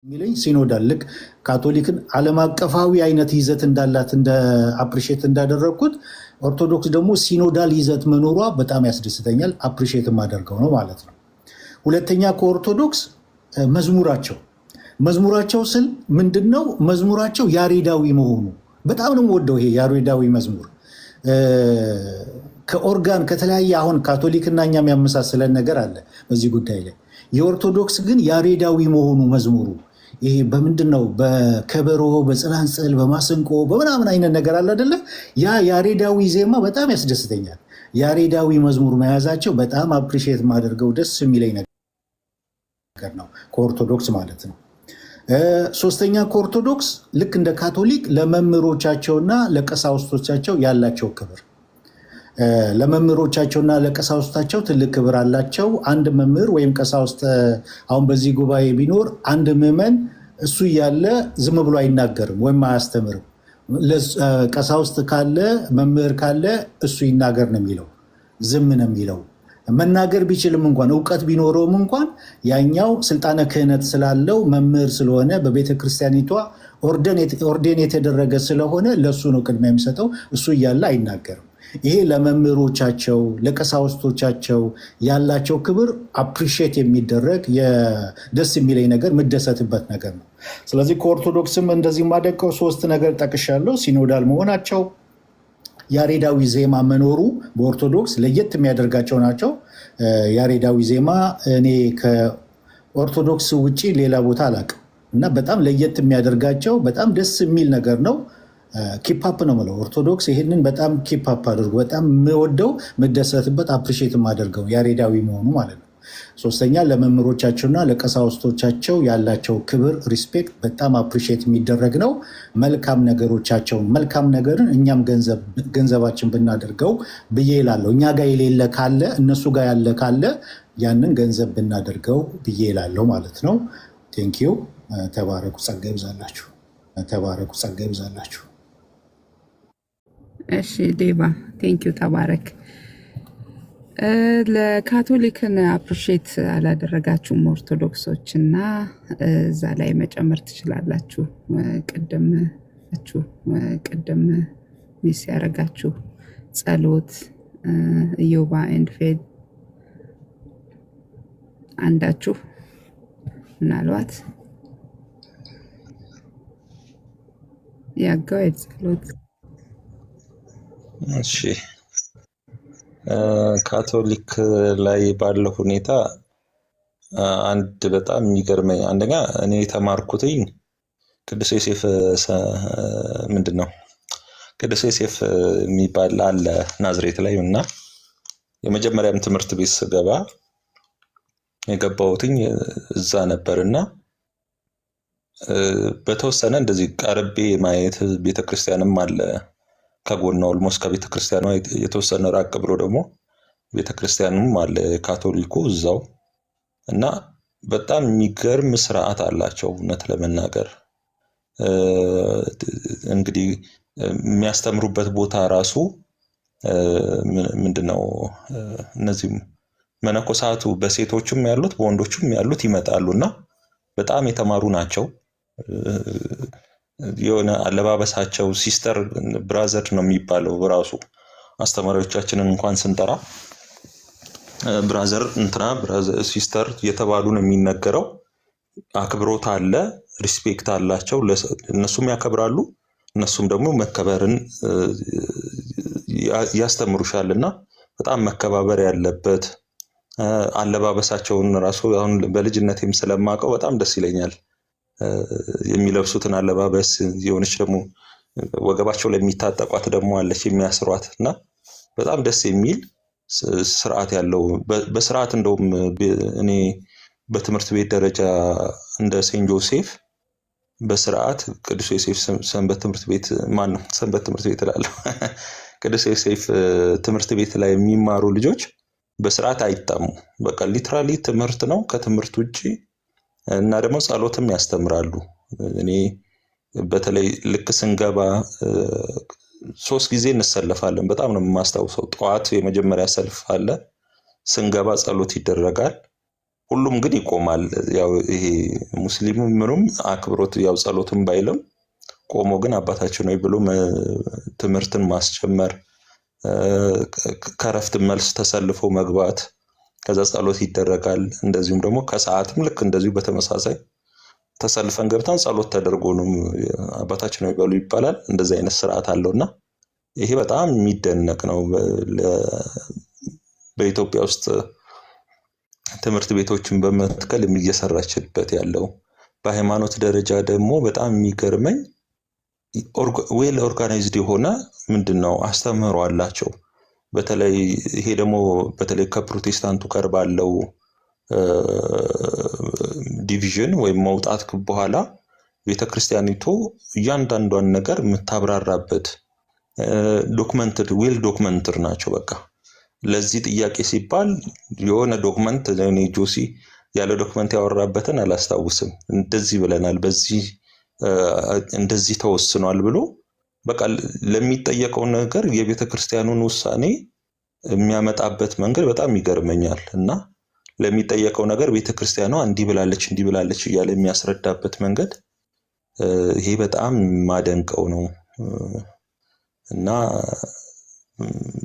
የሚለኝ ሲኖዳል ልክ ካቶሊክን ዓለም አቀፋዊ አይነት ይዘት እንዳላት እንደ አፕሪሼት እንዳደረግኩት ኦርቶዶክስ ደግሞ ሲኖዳል ይዘት መኖሯ በጣም ያስደስተኛል። አፕሪሼት የማደርገው ነው ማለት ነው። ሁለተኛ ከኦርቶዶክስ መዝሙራቸው ስል ምንድን ነው? መዝሙራቸው ያሬዳዊ መሆኑ በጣም ነው የምወደው። ይሄ ያሬዳዊ መዝሙር ከኦርጋን ከተለያየ አሁን ካቶሊክና እኛም ያመሳሰለን ነገር አለ በዚህ ጉዳይ ላይ። የኦርቶዶክስ ግን ያሬዳዊ መሆኑ መዝሙሩ ይሄ በምንድን ነው? በከበሮ፣ በጽላንጽል፣ በማስንቆ በምናምን አይነት ነገር አለ አይደለ? ያ ያሬዳዊ ዜማ በጣም ያስደስተኛል። ያሬዳዊ መዝሙር መያዛቸው በጣም አፕሪሼት ማደርገው ደስ የሚለኝ ነገር ነው ከኦርቶዶክስ ማለት ነው። ሶስተኛ ከኦርቶዶክስ ልክ እንደ ካቶሊክ ለመምህሮቻቸውና ለቀሳውስቶቻቸው ያላቸው ክብር ለመምህሮቻቸውና ለቀሳውስታቸው ትልቅ ክብር አላቸው። አንድ መምህር ወይም ቀሳውስት አሁን በዚህ ጉባኤ ቢኖር አንድ ምዕመን እሱ እያለ ዝም ብሎ አይናገርም ወይም አያስተምርም። ቀሳውስት ካለ መምህር ካለ እሱ ይናገር ነው የሚለው፣ ዝም ነው የሚለው። መናገር ቢችልም እንኳን እውቀት ቢኖረውም እንኳን ያኛው ስልጣነ ክህነት ስላለው መምህር ስለሆነ በቤተ ክርስቲያኒቷ ኦርዴን የተደረገ ስለሆነ ለእሱ ነው ቅድሚያ የሚሰጠው። እሱ እያለ አይናገርም። ይሄ ለመምህሮቻቸው ለቀሳውስቶቻቸው ያላቸው ክብር አፕሪሼት የሚደረግ ደስ የሚለኝ ነገር የምደሰትበት ነገር ነው። ስለዚህ ከኦርቶዶክስም እንደዚህ የማደንቀው ሶስት ነገር ጠቅሻለሁ። ሲኖዳል መሆናቸው፣ ያሬዳዊ ዜማ መኖሩ በኦርቶዶክስ ለየት የሚያደርጋቸው ናቸው። ያሬዳዊ ዜማ እኔ ከኦርቶዶክስ ውጭ ሌላ ቦታ አላውቅም እና በጣም ለየት የሚያደርጋቸው በጣም ደስ የሚል ነገር ነው። ኪፓፕ ነው የምለው። ኦርቶዶክስ ይህንን በጣም ኪፓፕ አድርጎ በጣም የምወደው የምደሰትበት አፕሪሼት የማደርገው ያሬዳዊ መሆኑ ማለት ነው። ሶስተኛ ለመምህሮቻቸውና ለቀሳውስቶቻቸው ያላቸው ክብር ሪስፔክት በጣም አፕሪሼት የሚደረግ ነው። መልካም ነገርን እኛም ገንዘባችን ብናደርገው ብዬ እላለሁ። እኛ ጋር የሌለ ካለ እነሱ ጋር ያለ ካለ ያንን ገንዘብ ብናደርገው ብዬ እላለሁ ማለት ነው። ቴንኪው። ተባረኩ፣ ጸጋ ይብዛላችሁ። እሺ ዴባ ቴንኪው፣ ተባረክ። ለካቶሊክን አፕሪሼት አላደረጋችሁም ኦርቶዶክሶች እና እዛ ላይ መጨመር ትችላላችሁ። ቅድም ሚስ ያደረጋችሁ ጸሎት፣ ኢዮባ ኤንድ ፌድ አንዳችሁ ምናልባት ያጋው ጸሎት። እሺ ካቶሊክ ላይ ባለው ሁኔታ አንድ በጣም የሚገርመኝ አንደኛ እኔ የተማርኩትኝ ቅዱስ ዮሴፍ ቅዱስ ዮሴፍ የሚባል አለ ናዝሬት ላይ እና የመጀመሪያም ትምህርት ቤት ስገባ የገባሁትኝ እዛ ነበርና በተወሰነ እንደዚህ ቀርቤ ማየት ቤተክርስቲያንም አለ ከጎኗ ኦልሞስት ከቤተክርስቲያኗ የተወሰነ ራቅ ብሎ ደግሞ ቤተክርስቲያንም አለ ካቶሊኩ እዛው እና በጣም የሚገርም ስርዓት አላቸው። እውነት ለመናገር እንግዲህ የሚያስተምሩበት ቦታ ራሱ ምንድነው እነዚህ መነኮሳቱ በሴቶችም ያሉት በወንዶችም ያሉት ይመጣሉና በጣም የተማሩ ናቸው። የሆነ አለባበሳቸው ሲስተር ብራዘር ነው የሚባለው ራሱ አስተማሪዎቻችንን እንኳን ስንጠራ ብራዘር ሲስተር የተባሉ ነው የሚነገረው። አክብሮት አለ፣ ሪስፔክት አላቸው። እነሱም ያከብራሉ፣ እነሱም ደግሞ መከበርን ያስተምሩሻልና በጣም መከባበር ያለበት አለባበሳቸውን ራሱ አሁን በልጅነቴም ስለማውቀው በጣም ደስ ይለኛል። የሚለብሱትን አለባበስ የሆነች ደግሞ ወገባቸው ላይ የሚታጠቋት ደግሞ አለች የሚያስሯት እና በጣም ደስ የሚል ስርዓት ያለው በስርዓት እንደውም እኔ በትምህርት ቤት ደረጃ እንደ ሴንት ጆሴፍ በስርዓት ቅዱስ ዮሴፍ ሰንበት ትምህርት ቤት እላለሁ ቅዱስ ዮሴፍ ትምህርት ቤት ላይ የሚማሩ ልጆች በስርዓት አይጣሙ። በቃ ሊትራሊ ትምህርት ነው ከትምህርት ውጪ እና ደግሞ ጸሎትም ያስተምራሉ። እኔ በተለይ ልክ ስንገባ 3 ጊዜ እንሰለፋለን። በጣም ነው የማስታውሰው። ጠዋት የመጀመሪያ ሰልፍ አለ፣ ስንገባ ጸሎት ይደረጋል። ሁሉም ግን ይቆማል። ያው ይሄ ሙስሊሙ ምኑም አክብሮት ያው ጸሎትም ባይልም ቆሞ ግን አባታችን ሆይ ብሎ ትምህርትን ማስጀመር፣ ከረፍት መልስ ተሰልፎ መግባት፣ ከዛ ጸሎት ይደረጋል። እንደዚሁም ደግሞ ከሰዓትም ልክ እንደዚሁ በተመሳሳይ ተሰልፈን ገብተን ጸሎት ተደርጎ ነው አባታችን ሆይ በሉ ይባላል። እንደዚህ አይነት ስርዓት አለውና ይሄ በጣም የሚደነቅ ነው። በኢትዮጵያ ውስጥ ትምህርት ቤቶችን በመትከል እየሰራችበት ያለው። በሃይማኖት ደረጃ ደግሞ በጣም የሚገርመኝ ዌል ኦርጋናይዝድ የሆነ ምንድነው አስተምህሮ አላቸው። በተለይ ይሄ ደግሞ በተለይ ከፕሮቴስታንቱ ጋር ባለው ዲቪዥን ወይም መውጣት በኋላ ቤተክርስቲያኒቱ እያንዳንዷን ነገር የምታብራራበት ዶክመንትድ ዌል ዶክመንትድ ናቸው። በቃ ለዚህ ጥያቄ ሲባል የሆነ ዶክመንት እኔ ጆሲ ያለ ዶክመንት ያወራበትን አላስታውስም። እንደዚህ ብለናል፣ በዚህ እንደዚህ ተወስኗል ብሎ በቃ ለሚጠየቀው ነገር የቤተክርስቲያኑን ውሳኔ የሚያመጣበት መንገድ በጣም ይገርመኛል። እና ለሚጠየቀው ነገር ቤተክርስቲያኗ እንዲህ ብላለች እያለ የሚያስረዳበት መንገድ ይሄ በጣም ማደንቀው ነው። እና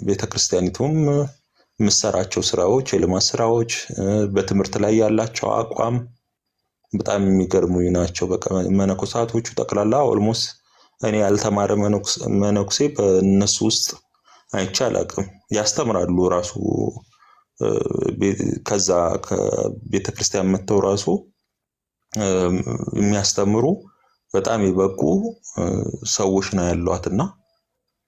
ቤተክርስቲያኒቱም የምትሰራቸው ስራዎች፣ የልማት ስራዎች፣ በትምህርት ላይ ያላቸው አቋም በጣም የሚገርሙኝ ናቸው። በቃ መነኮሳቶቹ ጠቅላላ ኦልሞስት እኔ ያልተማረ መነኩሴ በእነሱ ውስጥ አይቼ አላውቅም። ያስተምራሉ ራሱ ከዛ ከቤተክርስቲያን መጥተው ራሱ የሚያስተምሩ በጣም የበቁ ሰዎች ነው ያሏትና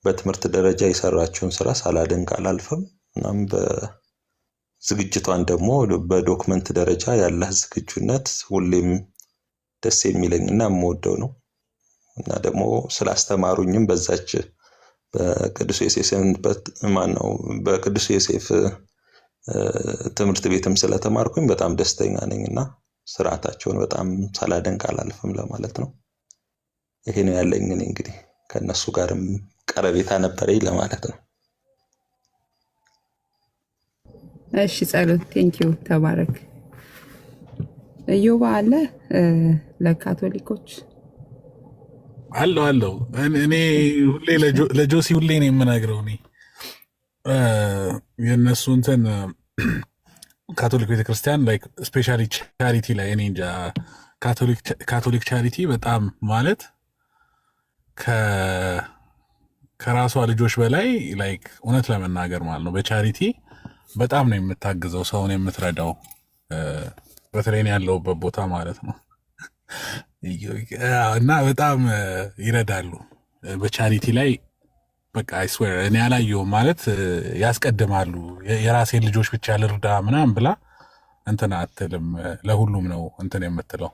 በትምህርት ደረጃ የሰራችውን ስራ ሳላደንቅ አላልፍም። እናም በዝግጅቷን ደግሞ በዶክመንት ደረጃ ያላት ዝግጁነት ሁሌም ደስ የሚለኝና የምወደው ነው። እና ደግሞ ስላስተማሩኝም በዛች በቅዱስ ዮሴፍ ትምህርት ቤትም ስለተማርኩኝ በጣም ደስተኛ ነኝና ስርዓታቸውን በጣም ሳላደንቅ አላልፍም ለማለት ነው። ይሄ ነው ያለኝ። እኔ እንግዲህ ከነሱ ጋርም ቀረቤታ ነበረኝ ለማለት ነው። እሺ ጸሎት ቴንኪው ተባረክ። እዮባ አለ ለካቶሊኮች አለው እኔ ሁሌ ለጆሲ ሁሌ ነው የምነግረው። እኔ የእነሱ እንትን ካቶሊክ ቤተክርስቲያን ላይክ ስፔሻሊ ቻሪቲ ላይ እኔ እንጃ ካቶሊክ ቻሪቲ በጣም ማለት ከራሷ ልጆች በላይ ላይክ እውነት ለመናገር ማለት ነው በቻሪቲ በጣም ነው የምታግዘው፣ ሰውን የምትረዳው። በተለይ እኔ ያለሁበት ቦታ ማለት ነው እና በጣም ይረዳሉ በቻሪቲ ላይ። በቃ አይስዌር እኔ አላየሁም ማለት ያስቀድማሉ። የራሴን ልጆች ብቻ ልርዳ ምናምን ብላ እንትን አትልም። ለሁሉም ነው እንትን የምትለው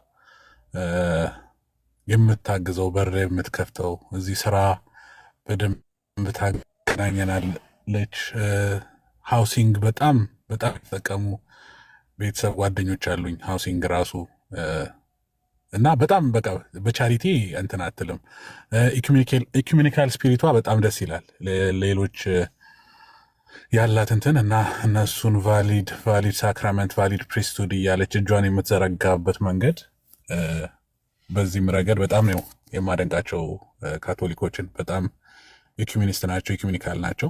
የምታግዘው፣ በር የምትከፍተው። እዚህ ስራ በደንብ ታገናኘናለች። ሃውሲንግ በጣም የተጠቀሙ ቤተሰብ ጓደኞች አሉኝ ሃውሲንግ ራሱ እና በጣም በቃ በቻሪቲ እንትን አትልም። ኢኩሜኒካል ስፒሪቷ በጣም ደስ ይላል። ሌሎች ያላት እንትን እና እነሱን ቫሊድ ሳክራመንት ቫሊድ ፕሪስትሁድ እያለች እጇን የምትዘረጋበት መንገድ በዚህም ረገድ በጣም ነው የማደንቃቸው። ካቶሊኮችን በጣም ኢኩሜኒስት ናቸው፣ ኢኩሜኒካል ናቸው።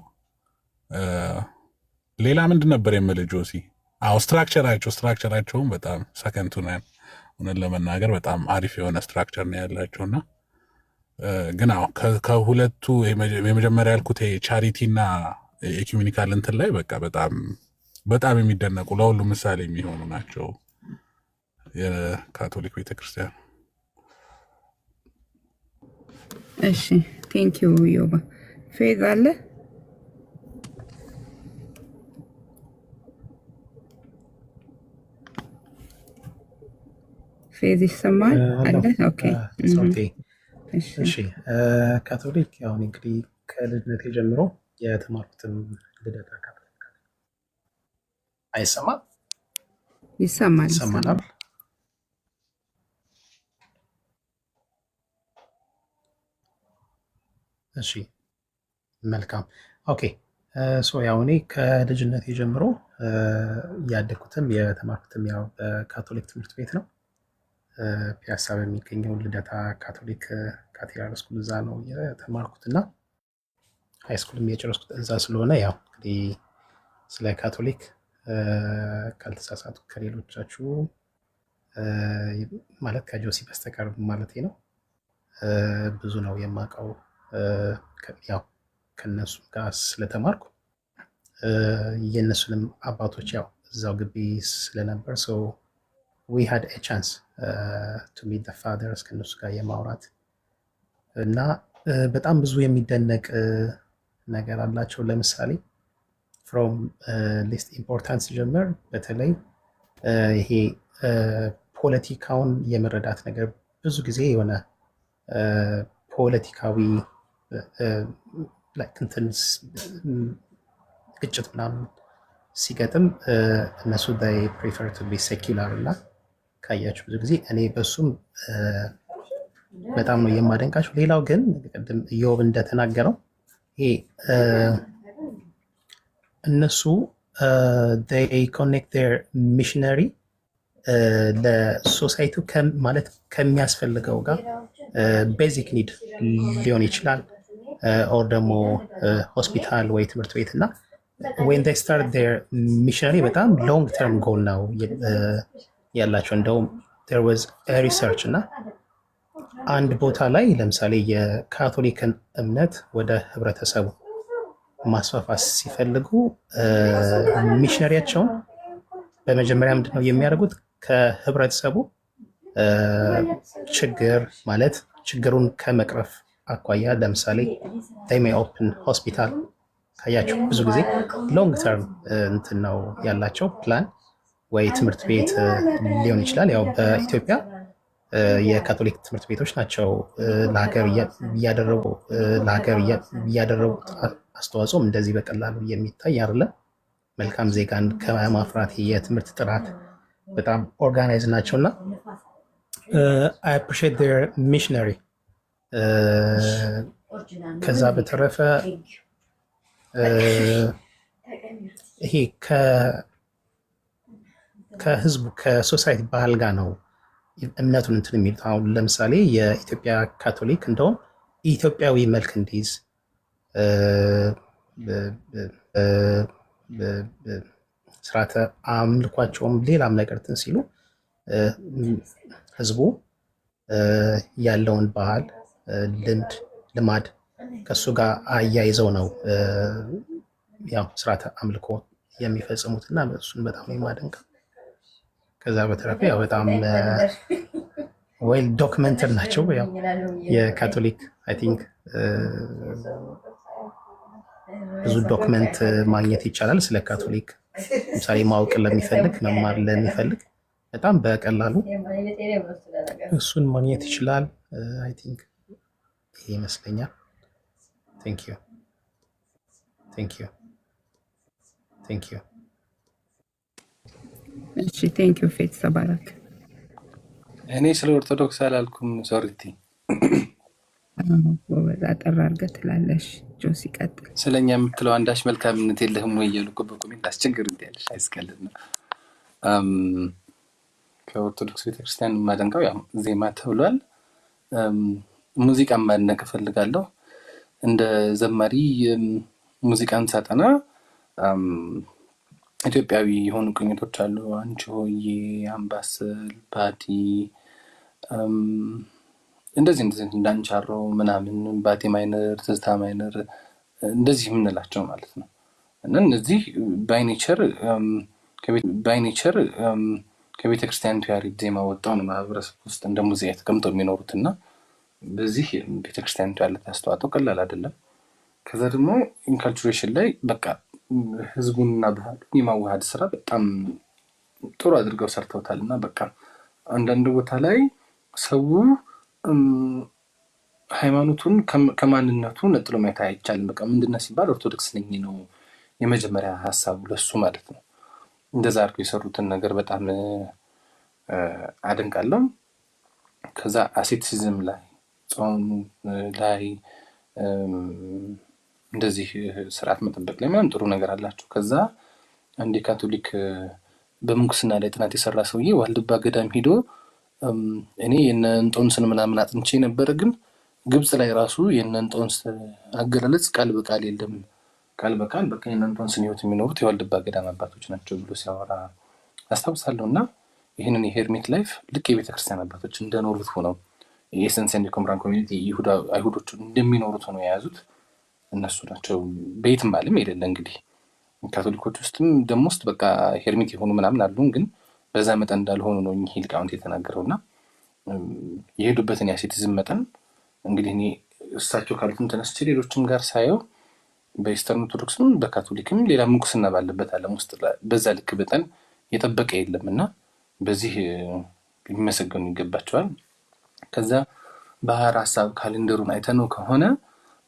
ሌላ ምንድን ነበር የምልህ ጆሲ? ስትራክቸራቸውም በጣም ሰከንቱ ነን እውነት ለመናገር በጣም አሪፍ የሆነ ስትራክቸር ነው ያላቸውና ግን ከሁለቱ የመጀመሪያ ያልኩት ቻሪቲና ኢኩሜኒካል እንትን ላይ በቃ በጣም የሚደነቁ ለሁሉ ምሳሌ የሚሆኑ ናቸው የካቶሊክ ቤተክርስቲያን። እሺ ቴንኪው ዮባ። ፌዝ አለ ፌዝ ይሰማል አለ። ኦኬ እሺ ካቶሊክ አሁን እንግዲህ ከልጅነቴ ጀምሮ የተማርኩትም ልደታ ካቶሊክ አይሰማም? ይሰማል። እሺ መልካም ኦኬ። ያው እኔ ከልጅነቴ ጀምሮ ያደግኩትም የተማርኩትም ያው በካቶሊክ ትምህርት ቤት ነው። ፒያሳ በሚገኘው ልደታ ካቶሊክ ካቴድራል ስኩል እዛ ነው የተማርኩት እና ሃይ ስኩልም የጨረስኩት እዛ ስለሆነ ያው እንግዲህ ስለ ካቶሊክ ካልተሳሳቱ ከሌሎቻችሁ ማለት ከጆሲ በስተቀር ማለት ነው ብዙ ነው የማውቀው። ያው ከነሱ ጋር ስለተማርኩ የነሱንም አባቶች ያው እዛው ግቢ ስለነበር we had a chance to meet the fathers ከነሱ ጋር የማውራት እና በጣም ብዙ የሚደነቅ ነገር አላቸው። ለምሳሌ from least importance ጀምር በተለይ ይሄ ፖለቲካውን የመረዳት ነገር ብዙ ጊዜ የሆነ ፖለቲካዊ እንትን ግጭት ምናምን ሲገጥም እነሱ they prefer to be secular እና ካያችሁ ብዙ ጊዜ እኔ በሱም በጣም ነው የማደንቃቸው። ሌላው ግን ቅድም ኢዮብ እንደተናገረው ይሄ እነሱ they connect their missionary ለሶሳይቲው ማለት ከሚያስፈልገው ጋር ቤዚክ ኒድ ሊሆን ይችላል ኦር ደግሞ ሆስፒታል ወይ ትምህርት ቤት እና when they start their missionary በጣም ሎንግ ተርም ጎል ነው ያላቸው። እንደውም there was a research እና አንድ ቦታ ላይ ለምሳሌ የካቶሊክን እምነት ወደ ህብረተሰቡ ማስፋፋት ሲፈልጉ ሚሽነሪያቸውን በመጀመሪያ ምንድነው የሚያደርጉት? ከህብረተሰቡ ችግር ማለት ችግሩን ከመቅረፍ አኳያ ለምሳሌ they may open hospital ካያችሁ ብዙ ጊዜ ሎንግ ተርም እንትን ነው ያላቸው ፕላን ወይ ትምህርት ቤት ሊሆን ይችላል። ያው በኢትዮጵያ የካቶሊክ ትምህርት ቤቶች ናቸው ለሀገር እያደረጉት አስተዋጽኦም እንደዚህ በቀላሉ የሚታይ አይደለም። መልካም ዜጋን ከማፍራት የትምህርት ጥራት በጣም ኦርጋናይዝ ናቸው እና I appreciate their missionary። ከዛ በተረፈ ይሄ ከህዝቡ ከሶሳይቲ ባህል ጋር ነው እምነቱን እንትን የሚሉት። አሁን ለምሳሌ የኢትዮጵያ ካቶሊክ እንደውም ኢትዮጵያዊ መልክ እንዲይዝ ስርዓተ አምልኳቸውም ሌላም ነገር እንትን ሲሉ ህዝቡ ያለውን ባህል ልምድ ልማድ ከሱ ጋር አያይዘው ነው ያው ስርዓተ አምልኮ የሚፈጽሙት እና እሱን በጣም ነው የማደንቀው። ከዛ በተረፈ ያው በጣም ዌል ዶክመንትድ ናቸው። ያው የካቶሊክ አይ ቲንክ ብዙ ዶክመንት ማግኘት ይቻላል ስለ ካቶሊክ። ለምሳሌ ማወቅ ለሚፈልግ መማር ለሚፈልግ በጣም በቀላሉ እሱን ማግኘት ይችላል። አይ ቲንክ ይሄ ይመስለኛል። ቴንክ ዩ። እሺ ቴንክ ዩ ፌት ተባረክ። እኔ ስለ ኦርቶዶክስ አላልኩም። ሶሪቲ ወዛ አጠር አድርገህ ትላለሽ። ጆሲ ቀጥል። ስለኛ የምትለው አንዳች መልካምነት የለህም ወይ እያሉ እኮ በኮሜንት አስቸግር እንዲያለሽ አይስቀልድ ነው። ከኦርቶዶክስ ቤተክርስቲያን የማደንቀው ያው ዜማ ተብሏል። ሙዚቃን ማድነቅ እፈልጋለሁ። እንደ ዘማሪ ሙዚቃን ሳጠና ኢትዮጵያዊ የሆኑ ቅኝቶች አሉ። አንቺ ሆዬ፣ አምባሰል፣ ባቲ እንደዚህ እንዳንቻሮ ምናምን ባቲ ማይነር፣ ትዝታ ማይነር እንደዚህ የምንላቸው ማለት ነው። እና እነዚህ ባይኔቸር ከቤተክርስቲያን ያሬድ ዜማ ወጣው ነው ማህበረሰብ ውስጥ እንደ ሙዚቃ ተቀምጠው የሚኖሩት እና በዚህ ቤተክርስቲያን ያለት አስተዋጽኦ ቀላል አይደለም። ከዛ ደግሞ ኢንካልቹሬሽን ላይ በቃ ህዝቡንና ባህሉን የማዋሃድ ስራ በጣም ጥሩ አድርገው ሰርተውታል እና በቃ አንዳንድ ቦታ ላይ ሰው ሃይማኖቱን ከማንነቱ ነጥሎ ማየት አይቻልም። በቃ ምንድነው ሲባል ኦርቶዶክስ ነኝ ነው የመጀመሪያ ሀሳቡ ለሱ ማለት ነው። እንደዛ አድርገው የሰሩትን ነገር በጣም አደንቃለሁ። ከዛ አሴቲዝም ላይ ጾም ላይ እንደዚህ ስርዓት መጠበቅ ላይ ምናምን ጥሩ ነገር አላቸው። ከዛ አንድ የካቶሊክ በምንኩስና ላይ ጥናት የሰራ ሰውዬ ዋልድባ ገዳም ሄዶ እኔ የነ እንጦንስን ምናምን አጥንቼ ነበረ፣ ግን ግብጽ ላይ ራሱ የነ እንጦንስ አገላለጽ ቃል በቃል የለም፣ ቃል በቃል በቃ የነ እንጦንስን ህይወት የሚኖሩት የዋልድባ ገዳም አባቶች ናቸው ብሎ ሲያወራ አስታውሳለሁ። እና ይህንን የሄርሜት ላይፍ ልክ የቤተክርስቲያን አባቶች እንደኖሩት ሆነው የኤሰንስ ኤንድ ኮምራን ኮሚኒቲ አይሁዶቹ እንደሚኖሩት ሆነው የያዙት እነሱ ናቸው። በየትም ዓለም የሌለ እንግዲህ ካቶሊኮች ውስጥም ደግሞ ውስጥ በቃ ሄርሜት የሆኑ ምናምን አሉ፣ ግን በዛ መጠን እንዳልሆኑ ነው እኚህ ሊቃውንት የተናገረው። እና የሄዱበትን የአሴቲዝም መጠን እንግዲህ እኔ እሳቸው ካሉትም ተነስቼ ሌሎችም ጋር ሳየው በኢስተርን ኦርቶዶክስም በካቶሊክም ሌላ ምንኩስና ባለበት ዓለም ውስጥ በዛ ልክ መጠን የጠበቀ የለም እና በዚህ ሊመሰገኑ ይገባቸዋል። ከዛ ባህር ሀሳብ ካሌንደሩን አይተነው ከሆነ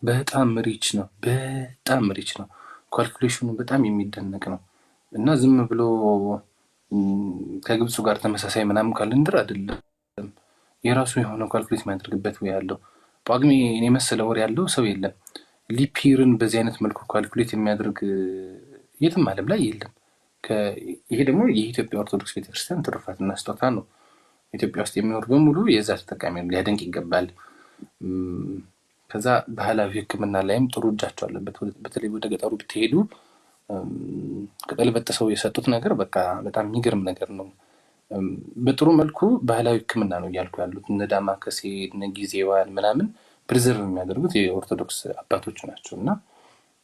በጣም ሪች ነው፣ በጣም ሪች ነው። ካልኩሌሽኑ በጣም የሚደነቅ ነው እና ዝም ብሎ ከግብፁ ጋር ተመሳሳይ ምናምን ካሌንደር አይደለም። የራሱ የሆነ ካልኩሌት የሚያደርግበት ወይ ያለው ጳጉሜ የመሰለ ወር ያለው ሰው የለም። ሊፒርን በዚህ አይነት መልኩ ካልኩሌት የሚያደርግ የትም ዓለም ላይ የለም። ይሄ ደግሞ የኢትዮጵያ ኦርቶዶክስ ቤተክርስቲያን ትሩፋትና ስጦታ ነው። ኢትዮጵያ ውስጥ የሚኖር በሙሉ የዛ ተጠቃሚ ሊያደንቅ ይገባል። ከዛ ባህላዊ ሕክምና ላይም ጥሩ እጃቸው አለበት። በተለይ ወደ ገጠሩ ብትሄዱ ቅጠል በጥሰው የሰጡት ነገር በቃ በጣም የሚገርም ነገር ነው። በጥሩ መልኩ ባህላዊ ሕክምና ነው እያልኩ ያሉት እነ ዳማከሴ እነ ጊዜዋን ምናምን ፕሪዘርቭ የሚያደርጉት የኦርቶዶክስ አባቶች ናቸው እና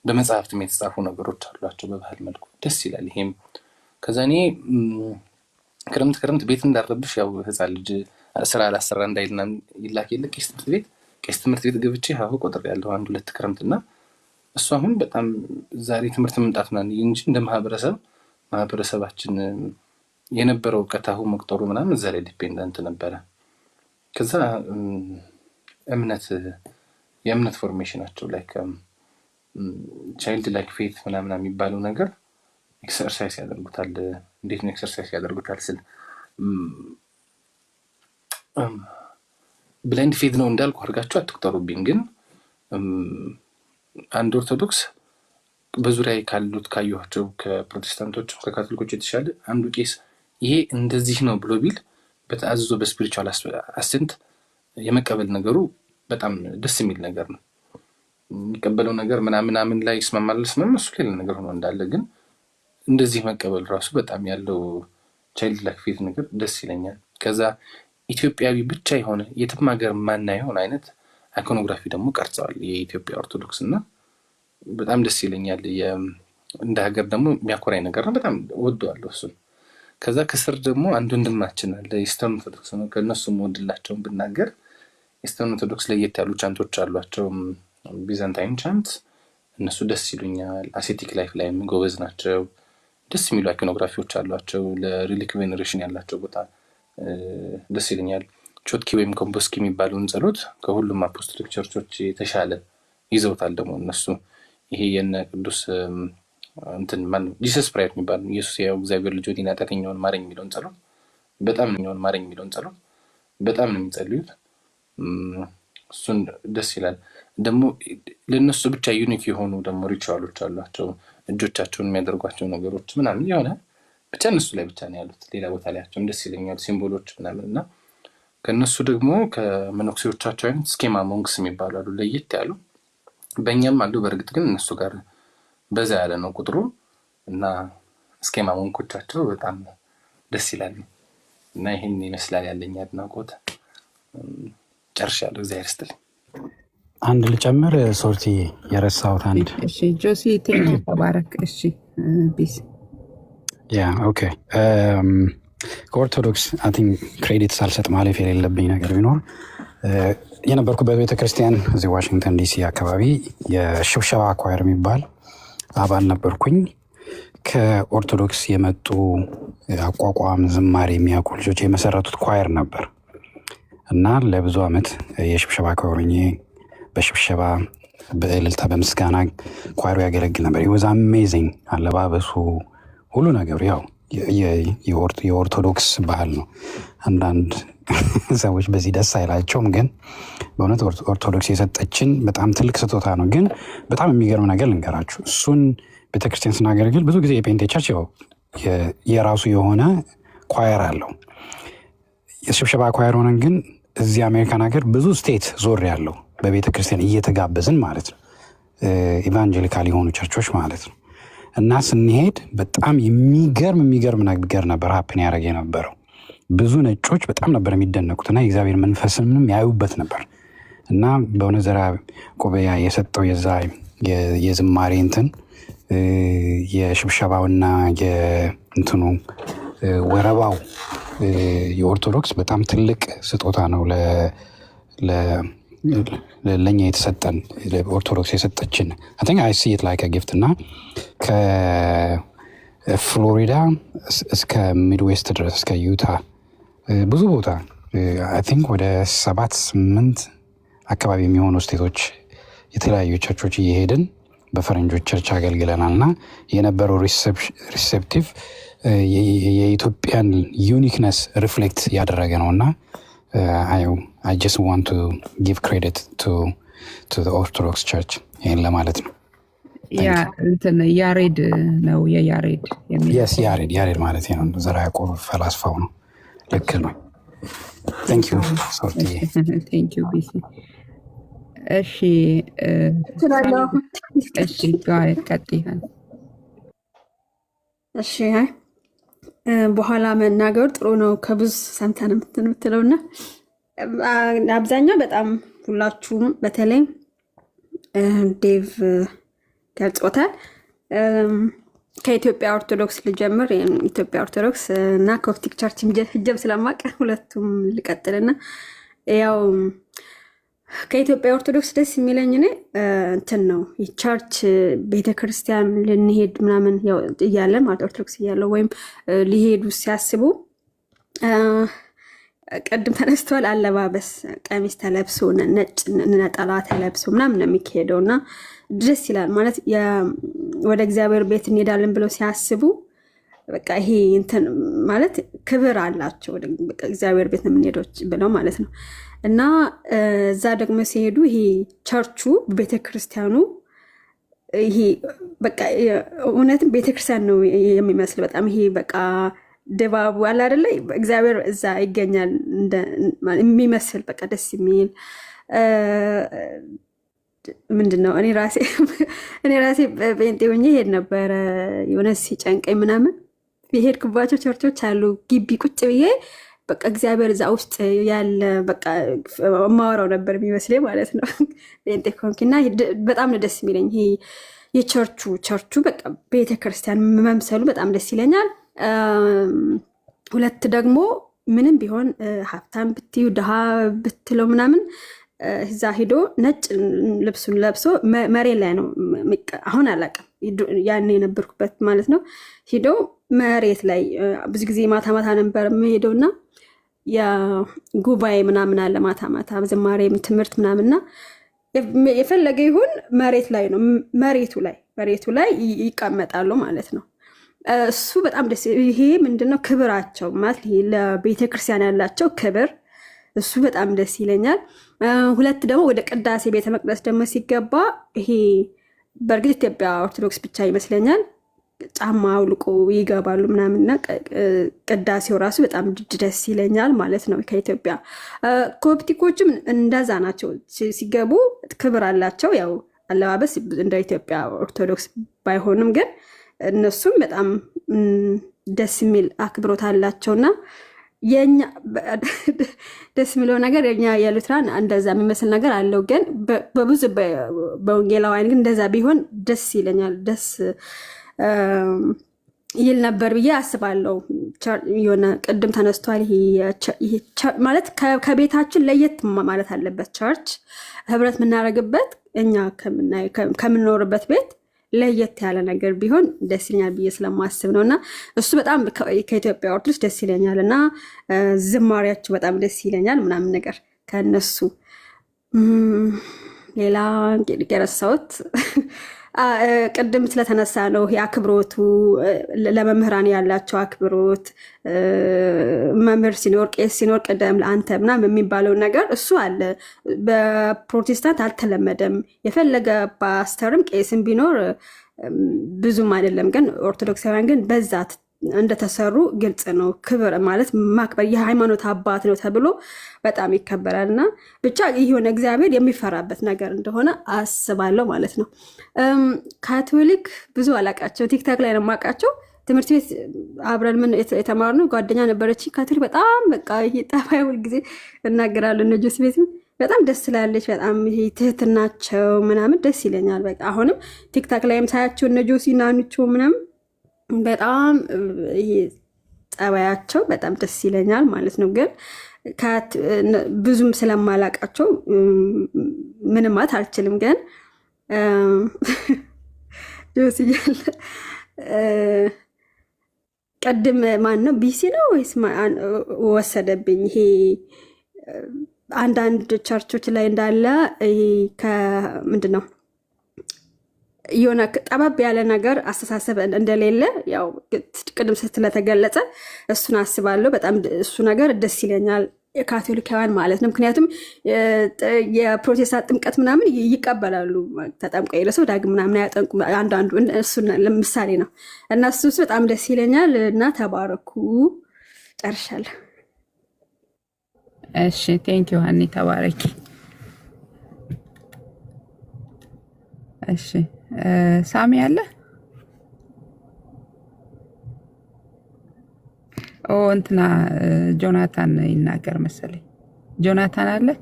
በመጽሐፍትም የተጻፉ ነገሮች አሏቸው በባህል መልኩ ደስ ይላል። ይሄም ከዛ እኔ ክረምት ቤት እንዳረብሽ ያው ህፃን ልጅ ስራ አላሰራ እንዳይልና ይላክ የለ ቄስ ትምህርት ቤት ገብቼ ሀሁ ቆጥር ያለው 1-2 ክረምት እና እሱ አሁን በጣም ዛሬ ትምህርት መምጣት ምናምን እንጂ እንደ ማህበረሰባችን የነበረው እውቀት አሁን መቁጠሩ ምናምን እዛ ላይ ዲፔንደንት ነበረ። ከዛ የእምነት ፎርሜሽናቸው ላይ ቻይልድ ላይክ ፌት ምናምን የሚባለው ነገር ኤክሰርሳይዝ ያደርጉታል። እንዴት ነው ኤክሰርሳይዝ ያደርጉታል ስል ብላይንድ ፌት ነው እንዳልኩ አድርጋችሁ አትቁጠሩብኝ። ግን አንድ ኦርቶዶክስ በዙሪያ ካየኋቸው ከፕሮቴስታንቶች ከካቶሊኮች የተሻለ አንዱ ቄስ ይሄ እንደዚህ ነው ብሎ ቢል በተአዝዞ በስፒሪቹዋል አሰንት የመቀበል ነገሩ በጣም ደስ የሚል ነገር ነው። የሚቀበለው ነገር ምናምን ላይ ይስማማል እሱ ሌላ ነገር ሆኖ እንዳለ ግን እንደዚህ መቀበል ራሱ በጣም ያለው ቻይልድ ላይክ ፌት ነገር ደስ ይለኛል። ከዛ ኢትዮጵያዊ ብቻ የሆነ የትም ሀገር ማናየውን አይነት አይኮኖግራፊ ደግሞ ቀርጸዋል የኢትዮጵያ ኦርቶዶክስ እና በጣም ደስ ይለኛል። እንደ ሀገር ደግሞ የሚያኮራኝ ነገር ነው። በጣም ወደዋለሁ እሱን። ከዛ ከስር ደግሞ አንድ ወንድማችን አለ ኢስተርን ኦርቶዶክስ ነው። ከእነሱ ወድላቸውን ብናገር ኢስተርን ኦርቶዶክስ ለየት ያሉ ቻንቶች አሏቸው። ቢዛንታይን ቻንት እነሱ ደስ ይሉኛል። አሴቲክ ላይፍ ላይ ጎበዝ ናቸው። ደስ የሚሉ አይኮኖግራፊዎች አሏቸው። ለሪሊክ ቬኔሬሽን ያላቸው ቦታ ደስ ይለኛል። ቾትኪ ወይም ኮምቦስኪ የሚባለውን ጸሎት ከሁሉም አፖስቶሊክ ቸርቾች የተሻለ ይዘውታል። ደግሞ እነሱ ይሄ የነ ቅዱስ እንትን ማን ጂሰስ ፕራየር የሚባል ኢየሱስ ያው እግዚአብሔር ልጅ ወዲና ኃጢአተኛውን ማረኝ የሚለውን ጸሎት በጣም ነው የሚጸልዩት። እሱን ደስ ይላል። ደግሞ ለነሱ ብቻ ዩኒክ የሆኑ ደግሞ ሪቹዋሎች አሏቸው። እጆቻቸውን የሚያደርጓቸው ነገሮች ምናምን የሆነ ብቻ እነሱ ላይ ብቻ ነው ያሉት። ሌላ ቦታ ላያቸውም ደስ ይለኛል ሲምቦሎች ምናምን እና ከእነሱ ደግሞ ከመነኩሴዎቻቸው አይነት ስኬማ ሞንክስ የሚባሉ አሉ ለየት ያሉ። በእኛም አሉ በእርግጥ ግን እነሱ ጋር በዛ ያለ ነው ቁጥሩ እና ስኬማ ሞንኮቻቸው በጣም ደስ ይላሉ እና ይህን ይመስላል ያለኝ አድናቆት። ጨርሻለሁ። እግዚአብሔር ይስጥልኝ። አንድ ልጨምር ሶርቲ የረሳሁት አንድ። እሺ ጆሲ ቴንክ ተባረክ። እሺ ቢስ ኦኬ ከኦርቶዶክስ አይ ቲንክ ክሬዲት ሳልሰጥ ማለፍ የሌለብኝ ነገር ቢኖር የነበርኩበት ቤተክርስቲያን እዚህ ዋሽንግተን ዲሲ አካባቢ የሽብሸባ ኳየር የሚባል አባል ነበርኩኝ። ከኦርቶዶክስ የመጡ አቋቋም ዝማሬ የሚያውቁ ልጆች የመሰረቱት ኳየር ነበር እና ለብዙ ዓመት የሽብሸባ ኳየሮኜ በሽብሸባ በእልልታ በምስጋና ኳየሩ ያገለግል ነበር። ወዝ አሜዚንግ አለባበሱ ሁሉ ነገሩ ያው የኦርቶዶክስ ባህል ነው። አንዳንድ ሰዎች በዚህ ደስ አይላቸውም። ግን በእውነት ኦርቶዶክስ የሰጠችን በጣም ትልቅ ስጦታ ነው። ግን በጣም የሚገርም ነገር ልንገራችሁ። እሱን ቤተክርስቲያን ስናገለግል ብዙ ጊዜ የጴንጤ ቸርች የራሱ የሆነ ኳየር አለው፣ የሽብሸባ ኳየር ሆነን ግን እዚህ አሜሪካን ሀገር ብዙ ስቴት ዞር ያለው በቤተክርስቲያን እየተጋበዝን ማለት ነው፣ ኢቫንጀሊካል የሆኑ ቸርቾች ማለት ነው። እና ስንሄድ በጣም የሚገርም ነገር ነበር ሀፕን ያደረገ የነበረው። ብዙ ነጮች በጣም ነበር የሚደነቁት እና የእግዚአብሔር መንፈስንም ያዩበት ነበር። እና በእውነት ዘራ ቆበያ የሰጠው የዛ የዝማሬ እንትን የሽብሸባውና የእንትኑ ወረባው የኦርቶዶክስ በጣም ትልቅ ስጦታ ነው ለእኛ የተሰጠን፣ ኦርቶዶክስ የሰጠችን አን አይ ሲ ኢት ላይክ ጊፍት። እና ከፍሎሪዳ እስከ ሚድዌስት ድረስ እስከ ዩታ ብዙ ቦታ አይ ቲንክ ወደ 7-8 አካባቢ የሚሆኑ ስቴቶች የተለያዩ ቸርቾች እየሄድን በፈረንጆች ቸርች አገልግለናል። እና የነበረው ሪሴፕቲቭ የኢትዮጵያን ዩኒክነስ ሪፍሌክት ያደረገ ነው። እና I just want to give credit to the Orthodox Church ይህን ለማለት ነው። ያሬድ ነው የያሬድ yes ያሬድ ማለት ነው። ዘራ ያዕቆብ ፈላስፋው ነው። ልክ ነው። thank you ሶርቲ thank you ቢሲ። እሺ እሺ ጋር ቀጥይሃል። እሺ በኋላ መናገር ጥሩ ነው። ከብዙ ሰምተን የምትለውና አብዛኛው በጣም ሁላችሁም በተለይ ዴቭ ገልጾታል። ከኢትዮጵያ ኦርቶዶክስ ልጀምር። ኢትዮጵያ ኦርቶዶክስ እና ኮፕቲክ ቸርች ሂጀብ ስለማቅ ሁለቱም ልቀጥልና ያው ከኢትዮጵያ ኦርቶዶክስ ደስ የሚለኝ እኔ እንትን ነው የቸርች ቤተክርስቲያን ልንሄድ ምናምን ያው እያለን ማለት ኦርቶዶክስ እያለው ወይም ሊሄዱ ሲያስቡ ቅድም ተነስተዋል። አለባበስ ቀሚስ ተለብሶ ነጭ ነጠላ ተለብሶ ምናምን ነው የሚካሄደው እና ደስ ይላል ማለት ወደ እግዚአብሔር ቤት እንሄዳለን ብለው ሲያስቡ በቃ ይሄ እንትን ማለት ክብር አላቸው። ወደ እግዚአብሔር ቤት ነው የምንሄደው ብለው ማለት ነው። እና እዛ ደግሞ ሲሄዱ ይሄ ቸርቹ ቤተክርስቲያኑ ይሄ በቃ እውነትም ቤተክርስቲያን ነው የሚመስል በጣም ይሄ በቃ ድባቡ አለ አይደለ? እግዚአብሔር እዛ ይገኛል የሚመስል በቃ ደስ የሚል ምንድነው። እኔ ራሴ ጴንጤ ሆኜ ሄድ ነበረ የሆነ ሲጨንቀኝ ምናምን የሄድኩባቸው ቸርቾች አሉ። ግቢ ቁጭ ብዬ በቃ እግዚአብሔር እዛ ውስጥ ያለ በቃ ማወራው ነበር የሚመስለኝ ማለት ነው። ጴንጤ ኮንኪና በጣም ነው ደስ የሚለኝ ይሄ የቸርቹ በቃ ቤተክርስቲያን መምሰሉ በጣም ደስ ይለኛል። ሁለት ደግሞ ምንም ቢሆን ሀብታም ብትዩ ድሃ ብትለው ምናምን እዛ ሂዶ ነጭ ልብሱን ለብሶ መሬት ላይ ነው አሁን አላውቅም ያን የነበርኩበት ማለት ነው። ሂዶ መሬት ላይ ብዙ ጊዜ ማታ ነበር የምሄደውና የጉባኤ ምናምን አለ ማታ በዝማሬም ትምህርት ምናምንና የፈለገ ይሁን መሬት ላይ ነው መሬቱ ላይ ይቀመጣሉ ማለት ነው። እሱ በጣም ደስ ይሄ ምንድነው ክብራቸው ማለት ለቤተክርስቲያን ያላቸው ክብር እሱ በጣም ደስ ይለኛል። ሁለት ደግሞ ወደ ቅዳሴ ቤተ መቅደስ ደግሞ ሲገባ ይሄ በእርግጥ ኢትዮጵያ ኦርቶዶክስ ብቻ ይመስለኛል ጫማ አውልቆ ይገባሉ ምናምንና ቅዳሴው ራሱ በጣም ደስ ይለኛል ማለት ነው። ከኢትዮጵያ ኮፕቲኮችም እንደዛ ናቸው። ሲገቡ ክብር አላቸው። ያው አለባበስ እንደ ኢትዮጵያ ኦርቶዶክስ ባይሆንም ግን እነሱም በጣም ደስ የሚል አክብሮት አላቸውና የኛ ደስ የሚለው ነገር የኛ የሉትራን እንደዛ የሚመስል ነገር አለው። ግን በብዙ በወንጌላውያን ግን እንደዛ ቢሆን ደስ ይለኛል፣ ደስ ይል ነበር ብዬ አስባለሁ። የሆነ ቅድም ተነስቷል። ይሄ ማለት ከቤታችን ለየት ማለት አለበት። ቸርች ህብረት የምናደርግበት እኛ ከምንኖርበት ቤት ለየት ያለ ነገር ቢሆን ደስ ይለኛል ብዬ ስለማስብ ነው። እና እሱ በጣም ከኢትዮጵያ ኦርቶዶክስ ደስ ይለኛል እና ዝማሪያቸው በጣም ደስ ይለኛል ምናምን ነገር ከነሱ ሌላ እንግዲህ የረሳሁት ቅድም ስለተነሳ ነው የአክብሮቱ ለመምህራን ያላቸው አክብሮት መምህር ሲኖር ቄስ ሲኖር ቅደም ለአንተ ምናምን የሚባለው ነገር እሱ አለ። በፕሮቴስታንት አልተለመደም። የፈለገ ፓስተርም ቄስም ቢኖር ብዙም አይደለም። ግን ኦርቶዶክሳውያን ግን በዛት እንደተሰሩ ግልጽ ነው። ክብር ማለት ማክበር የሃይማኖት አባት ነው ተብሎ በጣም ይከበራል እና ብቻ ይሁን እግዚአብሔር የሚፈራበት ነገር እንደሆነ አስባለሁ ማለት ነው። ካቶሊክ ብዙ አላቃቸው፣ ቲክታክ ላይ ነው የማውቃቸው። ትምህርት ቤት አብረን ምን የተማርነው ጓደኛ ነበረች ካቶሊክ። በጣም በቃ ጠባይ ሁልጊዜ እናገራለሁ። ነጆስ ቤትም በጣም ደስ ስላለች በጣም ይሄ ትህትናቸው ምናምን ደስ ይለኛል። በቃ አሁንም ቲክታክ ላይም ሳያቸው ነጆሲ ናኑቸው ምናምን በጣም ይሄ ጠባያቸው በጣም ደስ ይለኛል ማለት ነው። ግን ብዙም ስለማላቃቸው ምንም ማለት አልችልም። ግን ጆሲ እያለ ቅድም ማን ነው ቢሲ ነው ወይስ ወሰደብኝ? ይሄ አንዳንድ ቸርቾች ላይ እንዳለ ምንድን ነው የሆነ ጠባብ ያለ ነገር አስተሳሰብ እንደሌለ ያው ቅድም ስለተገለጸ እሱን አስባለሁ። በጣም እሱ ነገር ደስ ይለኛል የካቶሊካውያን ማለት ነው። ምክንያቱም የፕሮቴስታንት ጥምቀት ምናምን ይቀበላሉ። ተጠምቀ የለ ሰው ዳግም ምናምን አያጠምቁ አንዳንዱ። እሱ ለምሳሌ ነው እና እሱ በጣም ደስ ይለኛል እና ተባረኩ። ጨርሻለሁ። እሺ ቴንኪው ሀኒ ተባረኪ። እሺ ሳሚ አለ? ኦ እንትና ጆናታን ይናገር መሰለኝ። ጆናታን አለክ?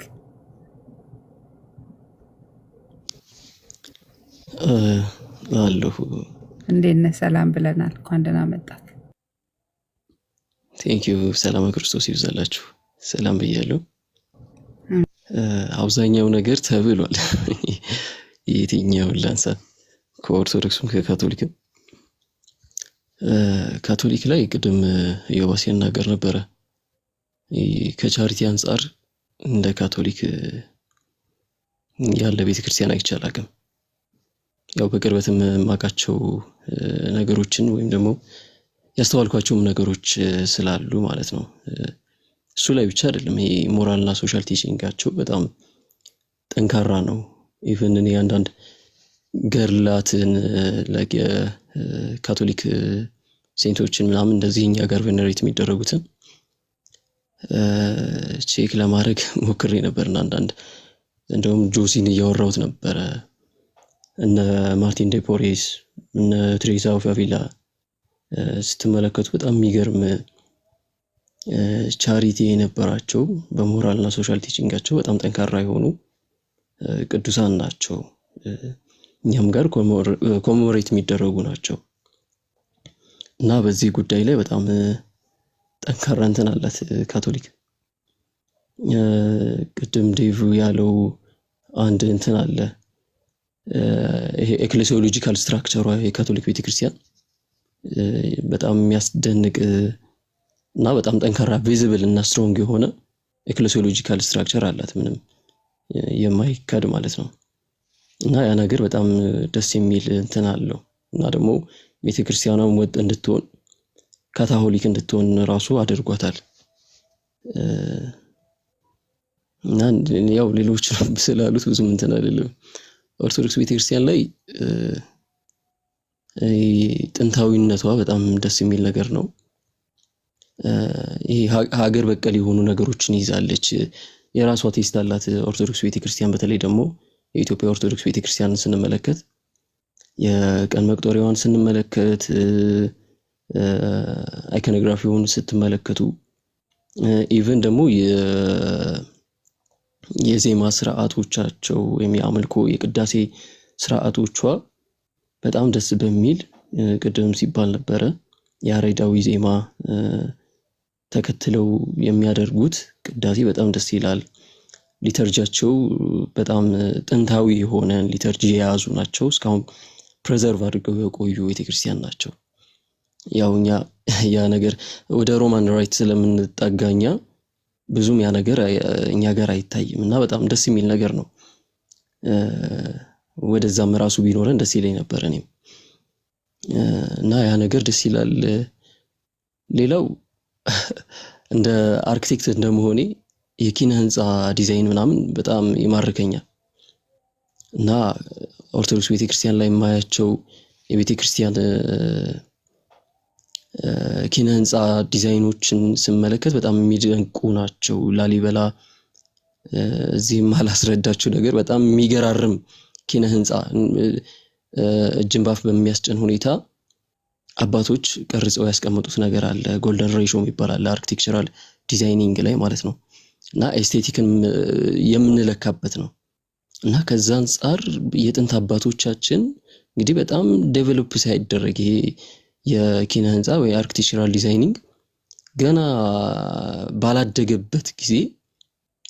አለሁ። እንዴት ነህ? ሰላም ብለናል። እንኳን ደህና መጣክ። ቴንኪዩ። ሰላም ክርስቶስ ይብዛላችሁ። ሰላም ብያለሁ። አብዛኛው ነገር ተብሏል። የትኛውን ላንሳ? ከኦርቶዶክስም ከካቶሊክም። ካቶሊክ ላይ ቅድም ዮባስ ይናገር ነበረ። ከቻሪቲ አንጻር እንደ ካቶሊክ ያለ ቤተክርስቲያን አይቼ አላውቅም። ያው በቅርበትም ማቃቸው ነገሮችን ወይም ደግሞ ያስተዋልኳቸውም ነገሮች ስላሉ ማለት ነው። እሱ ላይ ብቻ አይደለም፣ ይሄ ሞራልና ሶሻል ቲቺንጋቸው በጣም ጠንካራ ነው። ኢቭን እኔ አንዳንድ ገርላትን ለየ ካቶሊክ ሴንቶችን ምናምን እንደዚህ እኛ ጋር ቬነሬት የሚደረጉትን ቼክ ለማድረግ ሞክሬ ነበርና አንዳንድ እንደውም ጆሲን እያወራሁት ነበረ። እነ ማርቲን ዴ ፖሬስ እነ ትሬዛ ኦፍ አቪላ ስትመለከቱ በጣም የሚገርም ቻሪቲ የነበራቸው በሞራልና ሶሻል ቲቺንጋቸው በጣም ጠንካራ የሆኑ ቅዱሳን ናቸው። እኛም ጋር ኮሜሞሬት የሚደረጉ ናቸው እና በዚህ ጉዳይ ላይ በጣም ጠንካራ እንትን አላት ካቶሊክ። ቅድም ዴቭ ያለው አንድ እንትን አለ። ይሄ ኤክሌሲዮሎጂካል ስትራክቸሯ የካቶሊክ ቤተክርስቲያን በጣም የሚያስደንቅ እና በጣም ጠንካራ ቪዚብል እና ስትሮንግ የሆነ ኤክሌሲዮሎጂካል ስትራክቸር አላት፣ ምንም የማይካድ ማለት ነው። እና ያ ነገር በጣም ደስ የሚል እንትን አለው እና ደግሞ ቤተክርስቲያኗም ወጥ እንድትሆን ካቶሊክ እንድትሆን ራሱ አድርጓታል። እና ያው ሌሎች ስላሉት ብዙም እንትን አይደለም። ኦርቶዶክስ ቤተክርስቲያን ላይ ጥንታዊነቷ በጣም ደስ የሚል ነገር ነው። ይሄ ሀገር በቀል የሆኑ ነገሮችን ይዛለች። የራሷ ቴስት አላት ኦርቶዶክስ ቤተክርስቲያን። በተለይ ደግሞ የኢትዮጵያ ኦርቶዶክስ ቤተክርስቲያንን ስንመለከት የቀን መቁጠሪያዋን ስንመለከት አይኮኖግራፊውን ስትመለከቱ ኢቭን ደግሞ የዜማ ስርዓቶቻቸው ወይም የአምልኮ የቅዳሴ ስርዓቶቿ በጣም ደስ በሚል ቅድም ሲባል ነበረ ያሬዳዊ ዜማ ተከትለው የሚያደርጉት ቅዳሴ በጣም ደስ ይላል። ሊተርጂያቸው በጣም ጥንታዊ የሆነ ሊተርጂ የያዙ ናቸው። እስካሁን ፕሬዘርቭ አድርገው የቆዩ ቤተክርስቲያን ናቸው። ያውኛ ያ ነገር ወደ ሮማን ራይት ስለምንጠጋኛ ብዙም ያ ነገር እኛ ጋር አይታይም እና በጣም ደስ የሚል ነገር ነው። ወደዛም ራሱ ቢኖረን ደስ ይለኝ ነበር እኔም እና ያ ነገር ደስ ይላል። ሌላው እንደ አርኪቴክት እንደመሆኔ የኪነ ህንፃ ዲዛይን ምናምን በጣም ይማርከኛል እና ኦርቶዶክስ ቤተክርስቲያን ላይ የማያቸው የቤተክርስቲያን ኪነ ህንፃ ዲዛይኖችን ስመለከት በጣም የሚደንቁ ናቸው። ላሊበላ እዚህም አላስረዳችሁ ነገር በጣም የሚገራርም ኪነ ህንፃ እጅን ባፍ በሚያስጨን ሁኔታ አባቶች ቀርጸው ያስቀመጡት ነገር አለ። ጎልደን ሬሾ ይባላል አርኪቴክቸራል ዲዛይኒንግ ላይ ማለት ነው እና ኤስቴቲክን የምንለካበት ነው እና ከዛ አንፃር የጥንት አባቶቻችን እንግዲህ በጣም ዴቨሎፕ ሳይደረግ ይሄ የኪነ ህንፃ ወይ አርኪቴክቸራል ዲዛይኒንግ ገና ባላደገበት ጊዜ